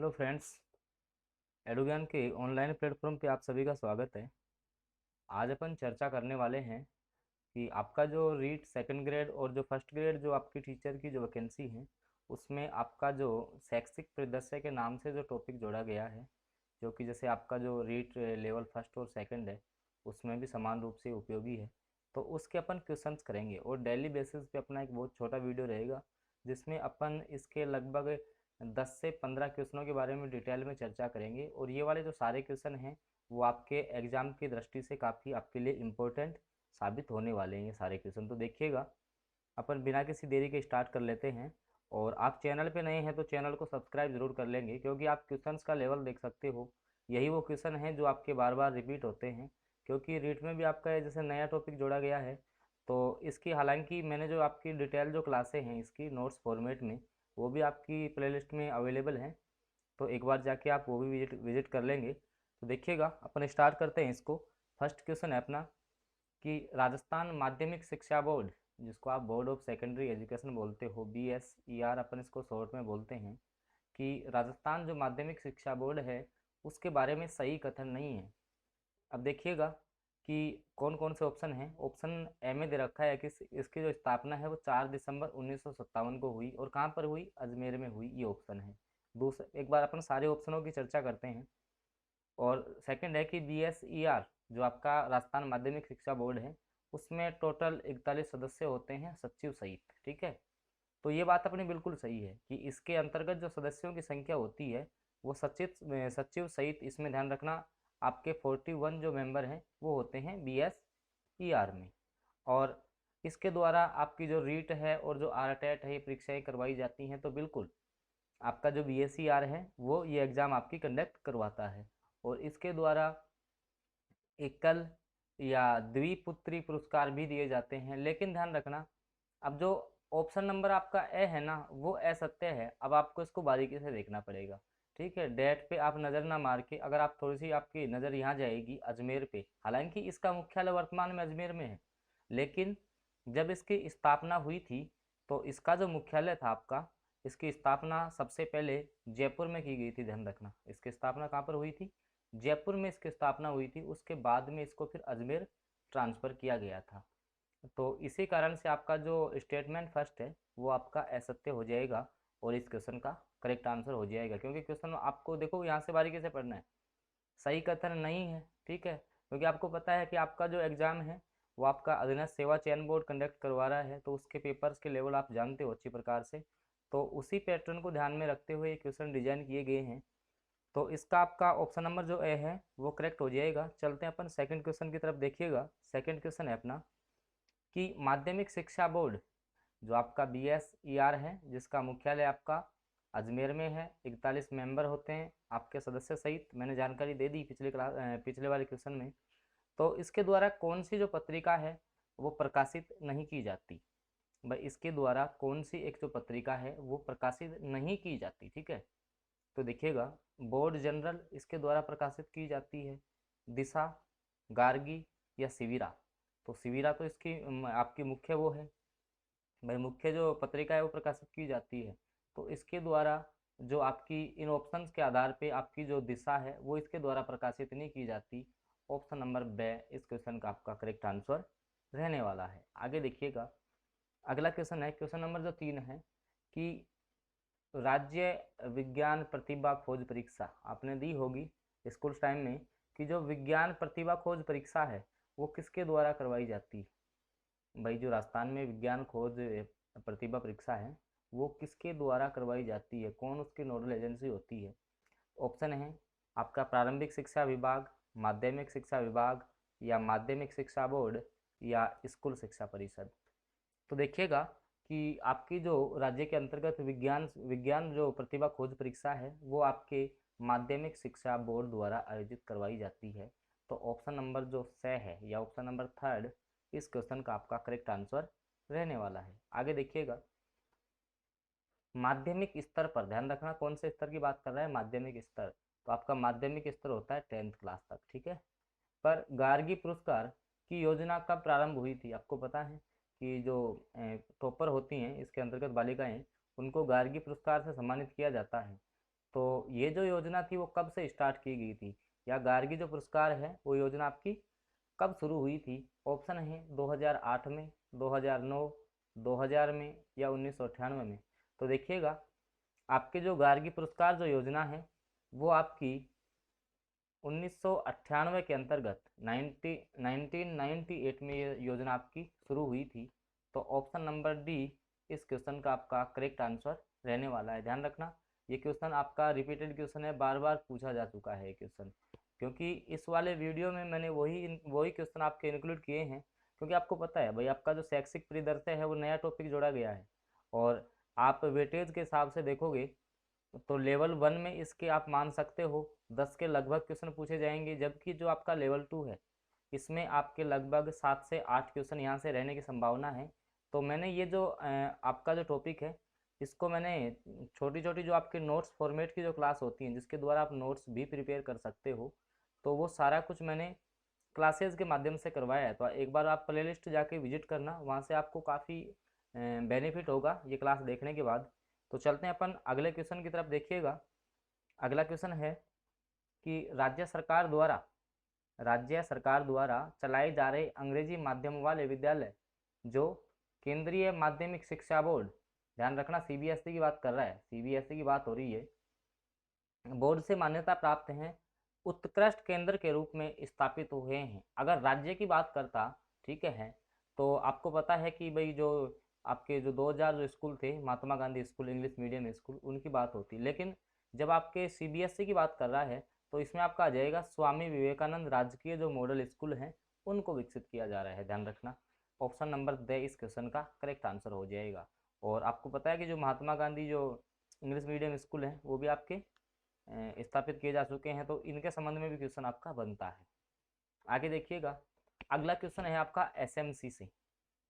Hello friends. एडुज्ञान के online platform पे आप सभी का स्वागत है। आज अपन चर्चा करने वाले हैं कि आपका जो रीट सेकंड ग्रेड और जो फर्स्ट ग्रेड जो आपकी टीचर की जो वैकेंसी है, उसमें आपका जो शैक्षिक परिदृश्य के नाम से जो टॉपिक जोड़ा गया है, जो कि जैसे आपका जो रीट लेवल फर्स्ट और सेकंड है, उसमें भी समान रूप से उपयोगी है। तो उसके अपन क्वेश्चंस करेंगे और डेली बेसिस पे अपना एक बहुत छोटा वीडियो रहेगा, जिसमें अपन इसके लगभग 10 से 15 क्वेश्चनों के बारे में डिटेल में चर्चा करेंगे। और ये वाले जो सारे क्वेश्चन हैं वो आपके एग्जाम की दृष्टि से काफ़ी आपके लिए इम्पोर्टेंट साबित होने वाले हैं ये सारे क्वेश्चन। तो देखिएगा, अपन बिना किसी देरी के स्टार्ट कर लेते हैं। और आप चैनल पे नए हैं तो चैनल को सब्सक्राइब जरूर कर लेंगे, क्योंकि आप क्वेश्चंस का लेवल देख सकते हो। यही वो क्वेश्चन हैं जो आपके बार बार रिपीट होते हैं, क्योंकि रीट में भी आपका जैसे नया टॉपिक जोड़ा गया है। तो इसकी हालांकि मैंने जो आपकी डिटेल जो क्लासें हैं इसकी नोट्स फॉर्मेट में, वो भी आपकी प्लेलिस्ट में अवेलेबल हैं। तो एक बार जाके आप वो भी विजिट विजिट कर लेंगे। तो देखिएगा, अपन स्टार्ट करते हैं इसको। फर्स्ट क्वेश्चन है अपना कि राजस्थान माध्यमिक शिक्षा बोर्ड, जिसको आप बोर्ड ऑफ सेकेंडरी एजुकेशन बोलते हो, BSER अपन इसको शॉर्ट में बोलते हैं, कि राजस्थान जो माध्यमिक शिक्षा बोर्ड है उसके बारे में सही कथन नहीं है। अब देखिएगा कि कौन कौन से ऑप्शन हैं। ऑप्शन ए में दे रखा है कि इसकी जो स्थापना है वो 4 दिसंबर 1957 को हुई, और कहाँ पर हुई? अजमेर में हुई, ये ऑप्शन है। दूसरा, एक बार अपन सारे ऑप्शनों की चर्चा करते हैं। और सेकंड है कि BSER जो आपका राजस्थान माध्यमिक शिक्षा बोर्ड है, उसमें टोटल 41 सदस्य होते हैं, सचिव सहित। ठीक है, तो ये बात अपनी बिल्कुल सही है कि इसके अंतर्गत जो सदस्यों की संख्या होती है वो सचिव सचिव सहित, इसमें ध्यान रखना, आपके 41 जो मेंबर हैं वो होते हैं BSER में। और इसके द्वारा आपकी जो रीट है और जो RTET है, ये परीक्षाएं करवाई जाती हैं। तो बिल्कुल आपका जो BSER है वो ये एग्ज़ाम आपकी कंडक्ट करवाता है। और इसके द्वारा एकल या द्विपुत्री पुरस्कार भी दिए जाते हैं। लेकिन ध्यान रखना, अब जो ऑप्शन नंबर आपका ए है ना, वो असत्य है। अब आपको इसको बारीकी से देखना पड़ेगा। ठीक है, डेट पे आप नज़र ना मार के, अगर आप थोड़ी सी आपकी नज़र यहाँ जाएगी अजमेर पे, हालांकि इसका मुख्यालय वर्तमान में अजमेर में है, लेकिन जब इसकी स्थापना हुई थी तो इसका जो मुख्यालय था आपका, इसकी स्थापना सबसे पहले जयपुर में की गई थी। ध्यान रखना, इसकी स्थापना कहाँ पर हुई थी? जयपुर में इसकी स्थापना हुई थी। उसके बाद में इसको फिर अजमेर ट्रांसफ़र किया गया था। तो इसी कारण से आपका जो स्टेटमेंट फर्स्ट है वो आपका असत्य हो जाएगा, और इस क्वेश्चन का करेक्ट आंसर हो जाएगा। क्योंकि क्वेश्चन आपको देखो यहाँ से बारीकी से पढ़ना है, सही कथन नहीं है। ठीक है, क्योंकि आपको पता है कि आपका जो एग्ज़ाम है वो आपका अधीनस्थ सेवा चयन बोर्ड कंडक्ट करवा रहा है, तो उसके पेपर्स के लेवल आप जानते हो अच्छी प्रकार से। तो उसी पैटर्न को ध्यान में रखते हुए ये क्वेश्चन डिजाइन किए गए हैं। तो इसका आपका ऑप्शन नंबर जो ए है वो करेक्ट हो जाएगा। चलते हैं अपन सेकंड क्वेश्चन की तरफ। देखिएगा, सेकंड क्वेश्चन है अपना कि माध्यमिक शिक्षा बोर्ड जो आपका BSER है, जिसका मुख्यालय आपका अजमेर में है, 41 मेंबर होते हैं आपके सदस्य सहित, मैंने जानकारी दे दी पिछले क्लास पिछले वाले क्वेश्चन में। तो इसके द्वारा कौन सी जो पत्रिका है वो प्रकाशित नहीं की जाती? भाई, इसके द्वारा कौन सी एक जो पत्रिका है वो प्रकाशित नहीं की जाती? ठीक है, तो देखिएगा, बोर्ड जनरल इसके द्वारा प्रकाशित की जाती है, दिशा, गार्गी या सिविरा। तो सिविरा तो इसकी आपकी मुख्य वो है, भाई मुख्य जो पत्रिका है वो प्रकाशित की जाती है। तो इसके द्वारा जो आपकी इन ऑप्शंस के आधार पे आपकी जो दिशा है वो इसके द्वारा प्रकाशित नहीं की जाती। ऑप्शन नंबर बे इस क्वेश्चन का आपका करेक्ट आंसर रहने वाला है। आगे देखिएगा, अगला क्वेश्चन है, क्वेश्चन नंबर जो 3 है, कि राज्य विज्ञान प्रतिभा खोज परीक्षा आपने दी होगी स्कूल टाइम में, कि जो विज्ञान प्रतिभा खोज परीक्षा है वो किसके द्वारा करवाई जाती है? भाई, जो राजस्थान में विज्ञान खोज प्रतिभा परीक्षा है वो किसके द्वारा करवाई जाती है? कौन उसकी नोडल एजेंसी होती है? ऑप्शन है आपका प्रारंभिक शिक्षा विभाग, माध्यमिक शिक्षा विभाग, या माध्यमिक शिक्षा बोर्ड, या स्कूल शिक्षा परिषद। तो देखिएगा कि आपकी जो राज्य के अंतर्गत विज्ञान विज्ञान जो प्रतिभा खोज परीक्षा है वो आपके माध्यमिक शिक्षा बोर्ड द्वारा आयोजित करवाई जाती है। तो ऑप्शन नंबर जो स है, या ऑप्शन नंबर थर्ड, इस क्वेश्चन का आपका करेक्ट आंसर रहने वाला है। आगे देखिएगा, माध्यमिक स्तर पर ध्यान रखना, कौन से स्तर की बात कर रहा है? माध्यमिक स्तर। तो आपका माध्यमिक स्तर होता है 10th क्लास तक। ठीक है, पर गार्गी पुरस्कार की योजना कब प्रारंभ हुई थी? आपको पता है कि जो टॉपर होती हैं इसके अंतर्गत बालिकाएं, उनको गार्गी पुरस्कार से सम्मानित किया जाता है। तो ये जो योजना थी वो कब से स्टार्ट की गई थी, या गार्गी जो पुरस्कार है वो योजना आपकी कब शुरू हुई थी? ऑप्शन है 2008 में, 2009, 2000 में, या 1998 में। तो देखिएगा, आपके जो गार्गी पुरस्कार जो योजना है वो आपकी 1998 के अंतर्गत 1998 में ये योजना आपकी शुरू हुई थी। तो ऑप्शन नंबर डी इस क्वेश्चन का आपका करेक्ट आंसर रहने वाला है। ध्यान रखना, ये क्वेश्चन आपका रिपीटेड क्वेश्चन है, बार बार पूछा जा चुका है ये क्वेश्चन, क्योंकि इस वाले वीडियो में मैंने वही क्वेश्चन आपके इंक्लूड किए हैं, क्योंकि आपको पता है भाई, आपका जो शैक्षिक परिदृश्य है वो नया टॉपिक जोड़ा गया है। और आप वेटेज के हिसाब से देखोगे तो लेवल 1 में इसके आप मान सकते हो 10 के लगभग क्वेश्चन पूछे जाएंगे, जबकि जो आपका लेवल 2 है इसमें आपके लगभग 7 से 8 क्वेश्चन यहाँ से रहने की संभावना है। तो मैंने ये जो आपका जो टॉपिक है इसको मैंने छोटी छोटी जो आपके नोट्स फॉर्मेट की जो क्लास होती हैं जिसके द्वारा आप नोट्स भी प्रिपेयर कर सकते हो, तो वो सारा कुछ मैंने क्लासेस के माध्यम से करवाया है। तो एक बार आप प्लेलिस्ट जाके विजिट करना, वहाँ से आपको काफ़ी बेनिफिट होगा ये क्लास देखने के बाद। तो चलते हैं अपन अगले क्वेश्चन की तरफ। देखिएगा, अगला क्वेश्चन है कि राज्य सरकार द्वारा चलाए जा रहे अंग्रेजी माध्यम वाले विद्यालय जो केंद्रीय माध्यमिक शिक्षा बोर्ड, ध्यान रखना सीबीएसई की बात कर रहा है, सीबीएसई की बात हो रही है, बोर्ड से मान्यता प्राप्त हैं, उत्कृष्ट केंद्र के रूप में स्थापित हुए हैं। अगर राज्य की बात करता, ठीक है, तो आपको पता है कि भाई जो आपके जो 2000 जो स्कूल थे, Mahatma Gandhi school English medium school, उनकी बात होती। लेकिन जब आपके सीबीएसई की बात कर रहा है तो इसमें आपका आ जाएगा स्वामी विवेकानंद राजकीय जो मॉडल स्कूल हैं उनको विकसित किया जा रहा है। ध्यान रखना, ऑप्शन नंबर द इस क्वेश्चन का करेक्ट आंसर हो जाएगा। और आपको पता है कि जो महात्मा गांधी जो इंग्लिश मीडियम स्कूल हैं वो भी आपके स्थापित किए जा चुके हैं, तो इनके संबंध में भी क्वेश्चन आपका बनता है। आगे देखिएगा, अगला क्वेश्चन है आपका एसएमसी से,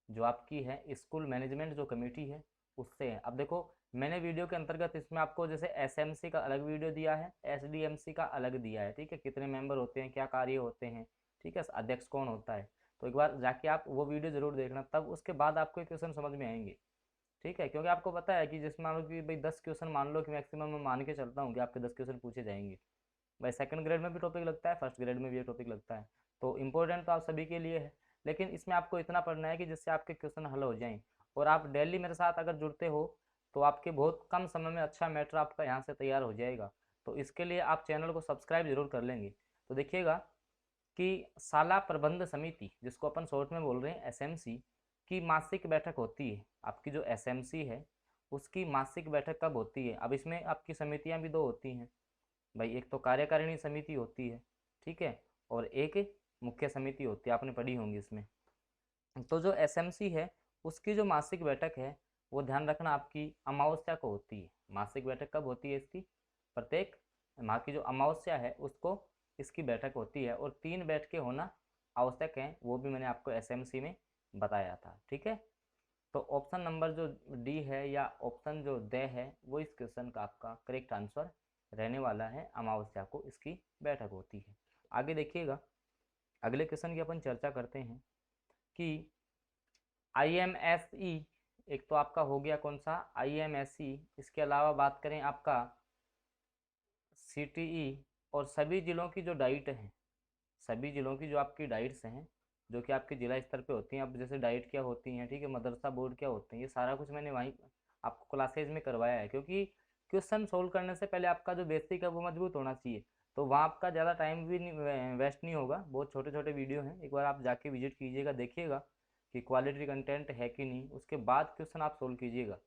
जो आपकी है स्कूल मैनेजमेंट जो कमेटी है उससे है। अब देखो, मैंने वीडियो के अंतर्गत इसमें आपको जैसे एसएमसी का अलग वीडियो दिया है, एसडीएमसी का अलग दिया है, ठीक है, कितने मेंबर होते हैं, क्या कार्य होते हैं, ठीक है, अध्यक्ष कौन होता है। तो एक बार जाके आप वो वीडियो जरूर देखना, तब उसके बाद आपको क्वेश्चन समझ में आएंगे, ठीक है। क्योंकि आपको पता है कि जिसमें मान लो कि भाई 10 क्वेश्चन, मान लो कि मैक्सिमम मैं मान के चलता हूँ कि आपके 10 क्वेश्चन पूछे जाएंगे। भाई सेकंड ग्रेड में भी टॉपिक लगता है, फर्स्ट ग्रेड में भी ये टॉपिक लगता है, तो इम्पोर्टेंट तो आप सभी के लिए है। लेकिन इसमें आपको इतना पढ़ना है कि जिससे आपके क्वेश्चन हल हो जाएं। और आप डेली मेरे साथ अगर जुड़ते हो तो आपके बहुत कम समय में अच्छा मैटर आपका यहाँ से तैयार हो जाएगा। तो इसके लिए आप चैनल को सब्सक्राइब जरूर कर लेंगे। तो देखिएगा कि शाला प्रबंध समिति, जिसको अपन शॉर्ट में बोल रहे हैं एसएमसी, की मासिक बैठक होती है। आपकी जो एसएमसी है उसकी मासिक बैठक कब होती है? अब इसमें आपकी समितियां भी दो होती हैं भाई, एक तो कार्यकारिणी समिति होती है, ठीक है, और एक मुख्य समिति होती है, आपने पढ़ी होंगी इसमें। तो जो एसएमसी है उसकी जो मासिक बैठक है वो ध्यान रखना आपकी अमावस्या को होती है। मासिक बैठक कब होती है इसकी? प्रत्येक माह की जो अमावस्या है उसको इसकी बैठक होती है, और 3 बैठकें होना आवश्यक हैं, वो भी मैंने आपको एसएमसी में बताया था, ठीक है। तो ऑप्शन नंबर जो डी है या ऑप्शन जो द है वो इस क्वेश्चन का आपका करेक्ट आंसर रहने वाला है, अमावस्या को इसकी बैठक होती है। आगे देखिएगा, अगले क्वेश्चन की अपन चर्चा करते हैं कि आईएमएसई, एक तो आपका हो गया कौन सा आईएमएसई, इसके अलावा बात करें आपका सीटीई, और सभी जिलों की जो डाइट है, सभी जिलों की जो आपकी डाइट्स हैं जो कि आपके जिला स्तर पे होती हैं, अब जैसे डाइट क्या होती हैं, ठीक है, मदरसा बोर्ड क्या होते हैं, ये सारा कुछ मैंने वहीं आपको क्लासेज में करवाया है। क्योंकि क्वेश्चन सोल्व करने से पहले आपका जो बेसिक है वो मजबूत होना चाहिए, तो वहाँ आपका ज़्यादा टाइम भी नहीं वेस्ट नहीं होगा। बहुत छोटे छोटे वीडियो हैं, एक बार आप जाके विजिट कीजिएगा, देखिएगा कि क्वालिटी कंटेंट है कि नहीं, उसके बाद क्वेश्चन आप सोल्व कीजिएगा।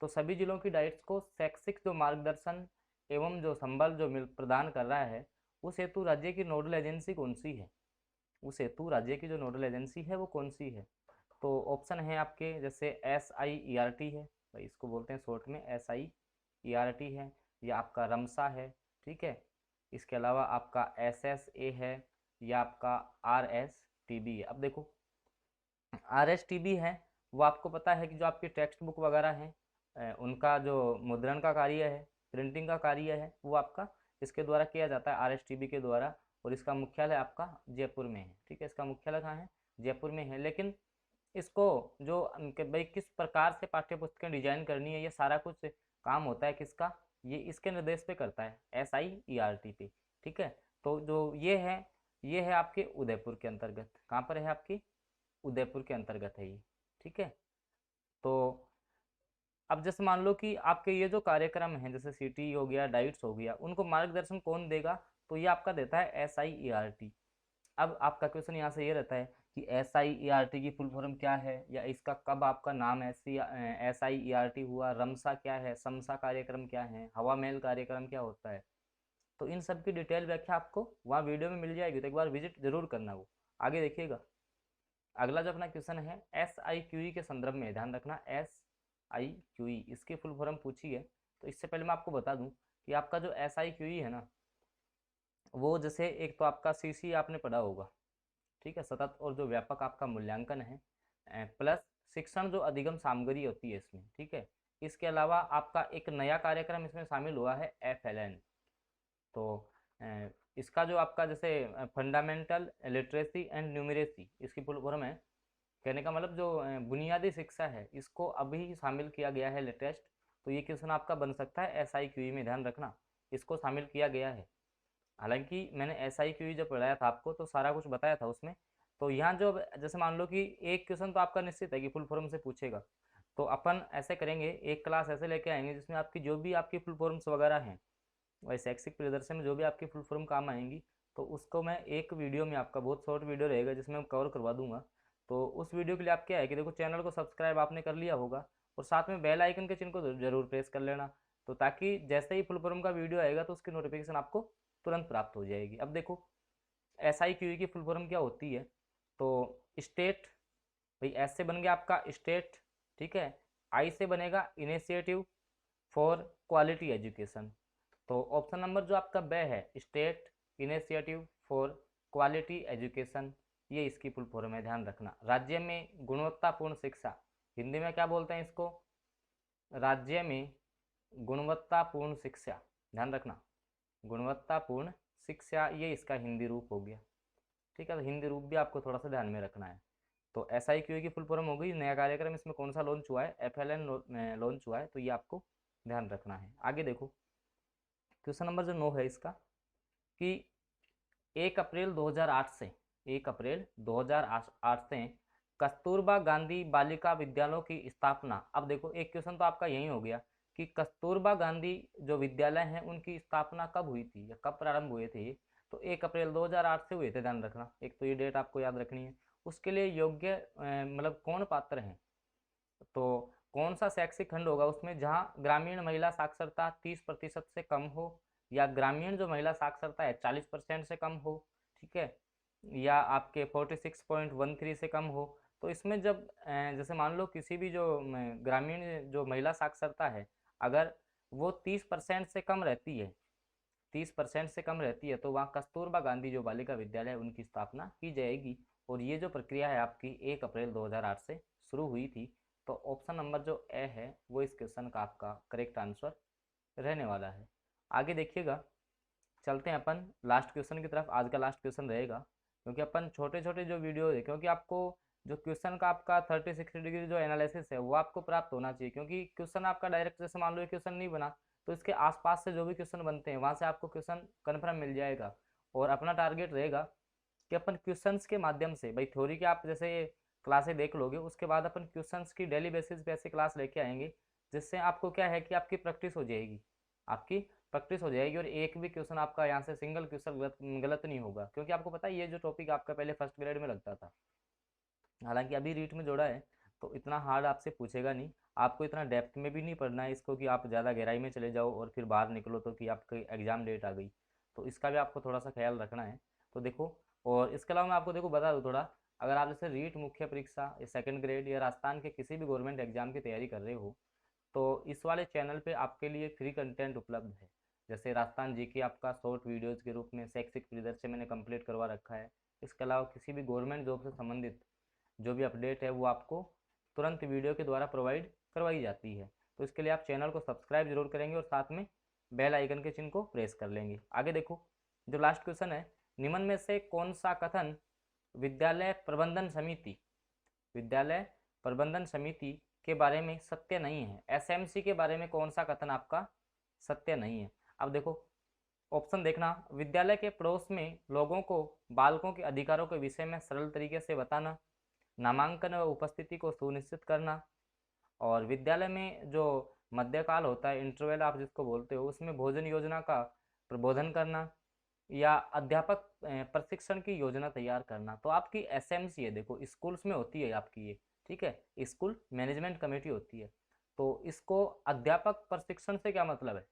तो सभी जिलों की डाइट्स को शैक्षिक जो मार्गदर्शन एवं जो संबल जो मिल प्रदान कर रहा है, उस हेतु राज्य की नोडल एजेंसी कौन सी है? उस हेतु राज्य की जो नोडल एजेंसी है वो कौन सी है? तो ऑप्शन है आपके जैसे SIERT है, भाई इसको बोलते हैं शॉर्ट में SIERT है, या आपका रमसा है, ठीक है, इसके अलावा आपका SSA है, या आपका RSTB है। अब देखो, RSTB है वो आपको पता है कि जो आपकी टेक्स्ट बुक वगैरह हैं उनका जो मुद्रण का कार्य है, प्रिंटिंग का कार्य है, वो आपका इसके द्वारा किया जाता है, RSTB के द्वारा। और इसका मुख्यालय आपका जयपुर में है, ठीक है, इसका मुख्यालय कहाँ है? जयपुर में है। लेकिन इसको जो भाई किस प्रकार से पाठ्य पुस्तकें डिजाइन करनी है, ये सारा कुछ काम होता है किसका? ये इसके निर्देश पे करता है, SIERT पे। ठीक है, तो जो ये है आपके उदयपुर के अंतर्गत। कहाँ पर है आपकी? उदयपुर के अंतर्गत है ये। ठीक है, तो अब जैसे मान लो कि आपके ये जो कार्यक्रम है, जैसे सिटी हो गया, डाइट्स हो गया, उनको मार्गदर्शन कौन देगा? तो ये आपका देता है SIERT। अब आपका क्वेश्चन यहाँ से ये रहता है कि SIERT की फुल फॉर्म क्या है, या इसका कब आपका नाम SIERT हुआ, रमसा क्या है, समसा कार्यक्रम क्या है, हवा महल कार्यक्रम क्या होता है। तो इन सब की डिटेल व्याख्या आपको वहाँ वीडियो में मिल जाएगी, तो एक बार विजिट जरूर करना वो। आगे देखिएगा, अगला जो अपना क्वेश्चन है SIQE के संदर्भ में, ध्यान रखना SIQE इसकी फुल फॉर्म पूछी है। तो इससे पहले मैं आपको बता दूं कि आपका जो SIQE है ना, वो जैसे एक तो आपका CC आपने पढ़ा होगा, ठीक है, सतत और जो व्यापक आपका मूल्यांकन है, प्लस शिक्षण जो अधिगम सामग्री होती है इसमें। ठीक है, इसके अलावा आपका एक नया कार्यक्रम इसमें शामिल हुआ है, FLN। तो इसका जो आपका जैसे फंडामेंटल लिटरेसी एंड न्यूमरेसी इसकी फुल फॉर्म है। कहने का मतलब जो बुनियादी शिक्षा है, इसको अभी शामिल किया गया है, लेटेस्ट। तो ये क्वेश्चन आपका बन सकता है SIQE में, ध्यान रखना, इसको शामिल किया गया है। हालांकि मैंने SIQE जब पढ़ाया था आपको तो सारा कुछ बताया था उसमें। तो यहाँ जो जैसे मान लो कि एक क्वेश्चन तो आपका निश्चित है कि फुल फॉर्म से पूछेगा, तो अपन ऐसे करेंगे, एक क्लास ऐसे लेके आएंगे जिसमें आपकी जो भी आपकी फुल फॉर्म्स वगैरह हैं, वही शैक्षिक प्रदर्शन में जो भी आपकी फुल फॉर्म काम आएंगी, तो उसको मैं एक वीडियो में, आपका बहुत शॉर्ट वीडियो रहेगा जिसमें मैं कवर करवा दूंगा। तो उस वीडियो के लिए आप क्या है कि देखो, चैनल को सब्सक्राइब आपने कर लिया होगा, और साथ में बेल आइकन के चिन्ह को जरूर प्रेस कर लेना, तो ताकि जैसे ही फुल फॉर्म का वीडियो आएगा तो उसकी नोटिफिकेशन आपको तुरंत प्राप्त हो जाएगी। अब देखो, SIQE की फुल फॉर्म क्या होती है? तो स्टेट, भाई एस से बन गया आपका स्टेट, ठीक है, आई से बनेगा इनिशिएटिव फॉर क्वालिटी एजुकेशन। तो ऑप्शन नंबर जो आपका ब है, state initiative for quality education, ये इसकी फुल फॉर्म है, ध्यान रखना। राज्य में गुणवत्तापूर्ण शिक्षा, हिंदी में क्या बोलते हैं इसको? राज्य में गुणवत्तापूर्ण शिक्षा, ध्यान रखना, गुणवत्तापूर्ण शिक्षा, ये इसका हिंदी रूप हो गया। ठीक है, तो हिंदी रूप भी आपको थोड़ा सा ध्यान में रखना है। तो SIQE की फुल फॉर्म हो गई, नया कार्यक्रम इसमें कौन सा लॉन्च हुआ है? FLN लॉन्च हुआ है, तो ये आपको ध्यान रखना है। आगे देखो, क्वेश्चन नंबर जो 9 है इसका, कि 1 अप्रैल 2008 से 1 अप्रैल 2008 से कस्तूरबा गांधी बालिका विद्यालयों की स्थापना। अब देखो, एक क्वेश्चन तो आपका यही हो गया कि कस्तूरबा गांधी जो विद्यालय हैं उनकी स्थापना कब हुई थी, या कब प्रारंभ हुए थे ये? तो 1 अप्रैल 2008 से हुए थे, ध्यान रखना, एक तो ये डेट आपको याद रखनी है। उसके लिए योग्य मतलब कौन पात्र हैं? तो कौन सा शैक्षिक खंड होगा उसमें जहां ग्रामीण महिला साक्षरता 30% से कम हो, या ग्रामीण जो महिला साक्षरता है 40% से कम हो, ठीक है, या आपके 46.13 से कम हो। तो इसमें जब जैसे मान लो किसी भी जो ग्रामीण जो महिला साक्षरता है, अगर वो 30% से कम रहती है, 30% से कम रहती है, तो वहाँ कस्तूरबा गांधी जो बालिका विद्यालय है उनकी स्थापना की जाएगी। और ये जो प्रक्रिया है आपकी 1 अप्रैल 2008 से शुरू हुई थी। तो ऑप्शन नंबर जो ए है वो इस क्वेश्चन का आपका करेक्ट आंसर रहने वाला है। आगे देखिएगा, चलते हैं अपन लास्ट क्वेश्चन की तरफ। आज का लास्ट क्वेश्चन रहेगा, क्योंकि अपन छोटे छोटे जो वीडियो है, क्योंकि आपको जो क्वेश्चन का आपका 30-60 डिग्री जो एनालिसिस है वो आपको प्राप्त होना चाहिए। क्योंकि क्वेश्चन आपका डायरेक्ट, जैसे मान लो क्वेश्चन नहीं बना, तो इसके आसपास से जो भी क्वेश्चन बनते हैं वहाँ से आपको क्वेश्चन कन्फर्म मिल जाएगा। और अपना टारगेट रहेगा कि अपन क्वेश्चंस के माध्यम से, भाई थ्योरी के आप जैसे क्लासें देख लोगे, उसके बाद अपन क्वेश्चंस की डेली बेसिस पे ऐसे क्लास लेके आएंगे, जिससे आपको क्या है कि आपकी प्रैक्टिस हो जाएगी, आपकी प्रैक्टिस हो जाएगी। और एक भी क्वेश्चन आपका यहाँ से सिंगल क्वेश्चन गलत नहीं होगा, क्योंकि आपको पता है ये जो टॉपिक आपका पहले फर्स्ट ग्रेड में लगता था, हालांकि अभी रीट में जोड़ा है, तो इतना हार्ड आपसे पूछेगा नहीं। आपको इतना डेप्थ में भी नहीं पढ़ना है इसको कि आप ज़्यादा गहराई में चले जाओ और फिर बाहर निकलो तो कि आपकी एग्ज़ाम डेट आ गई। तो इसका भी आपको थोड़ा सा ख्याल रखना है। तो देखो, और इसके अलावा मैं आपको देखो बता दूँ थोड़ा, अगर आप जैसे रीट मुख्य परीक्षा या सेकंड ग्रेड या राजस्थान के किसी भी गवर्नमेंट एग्जाम की तैयारी कर रहे हो, तो इस वाले चैनल पे आपके लिए फ्री कंटेंट उपलब्ध है। जैसे राजस्थान जीके आपका शॉर्ट वीडियोज़ के रूप में शैक्षिक परिदृश्य मैंने कंप्लीट करवा रखा है। इसके अलावा किसी भी गवर्नमेंट जॉब से संबंधित जो भी अपडेट है वो आपको तुरंत वीडियो के द्वारा प्रोवाइड करवाई जाती है। तो इसके लिए आप चैनल को सब्सक्राइब जरूर करेंगे और साथ में बेल आइकन के चिन्ह को प्रेस कर लेंगे। आगे देखो, जो लास्ट क्वेश्चन है, निम्न में से कौन सा कथन विद्यालय प्रबंधन समिति, विद्यालय प्रबंधन समिति के बारे में सत्य नहीं है? SMC के बारे में कौन सा कथन आपका सत्य नहीं है। अब देखो ऑप्शन देखना, विद्यालय के पड़ोस में लोगों को बालकों के अधिकारों के विषय में सरल तरीके से बताना, नामांकन व उपस्थिति को सुनिश्चित करना, और विद्यालय में जो मध्यकाल होता है, इंटरवल आप जिसको बोलते हो, उसमें भोजन योजना का प्रबोधन करना, या अध्यापक प्रशिक्षण की योजना तैयार करना। तो आपकी एसएमसी है, देखो स्कूल्स में होती है आपकी ये, ठीक है, स्कूल मैनेजमेंट कमेटी होती है। तो इसको अध्यापक प्रशिक्षण से क्या मतलब है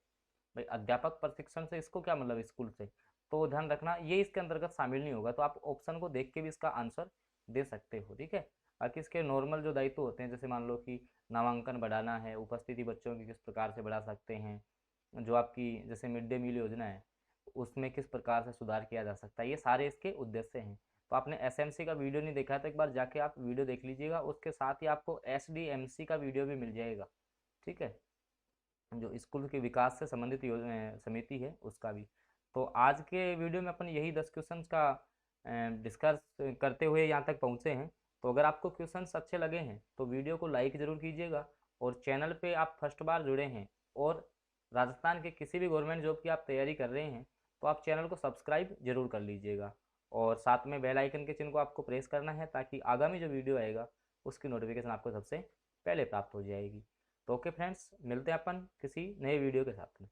भाई, अध्यापक प्रशिक्षण से इसको क्या मतलब स्कूल से, तो ध्यान रखना ये इसके अंतर्गत शामिल नहीं होगा। तो आप ऑप्शन को देख के भी इसका आंसर दे सकते हो, ठीक है। बाकी इसके नॉर्मल जो दायित्व होते हैं, जैसे मान लो कि नामांकन बढ़ाना है, उपस्थिति बच्चों की किस प्रकार से बढ़ा सकते हैं, जो आपकी जैसे मिड डे मील योजना है उसमें किस प्रकार से सुधार किया जा सकता है, ये सारे इसके उद्देश्य हैं। तो आपने एसएमसी का वीडियो नहीं देखा है तो एक बार जाके आप वीडियो देख लीजिएगा, उसके साथ ही आपको एसडीएमसी का वीडियो भी मिल जाएगा, ठीक है, जो स्कूल के विकास से संबंधित समिति है उसका भी। तो आज के वीडियो में अपन यही 10 क्वेश्चंस का डिस्कस करते हुए यहाँ तक पहुँचे हैं। तो अगर आपको क्वेश्चंस अच्छे लगे हैं तो वीडियो को लाइक ज़रूर कीजिएगा, और चैनल पे आप फर्स्ट बार जुड़े हैं और राजस्थान के किसी भी गवर्नमेंट जॉब की आप तैयारी कर रहे हैं तो आप चैनल को सब्सक्राइब जरूर कर लीजिएगा, और साथ में बेल आइकन के चिन्ह को आपको प्रेस करना है ताकि आगामी जो वीडियो आएगा उसकी नोटिफिकेशन आपको सबसे पहले प्राप्त हो जाएगी। तो ओके फ्रेंड्स, मिलते हैं अपन किसी नए वीडियो के साथ में।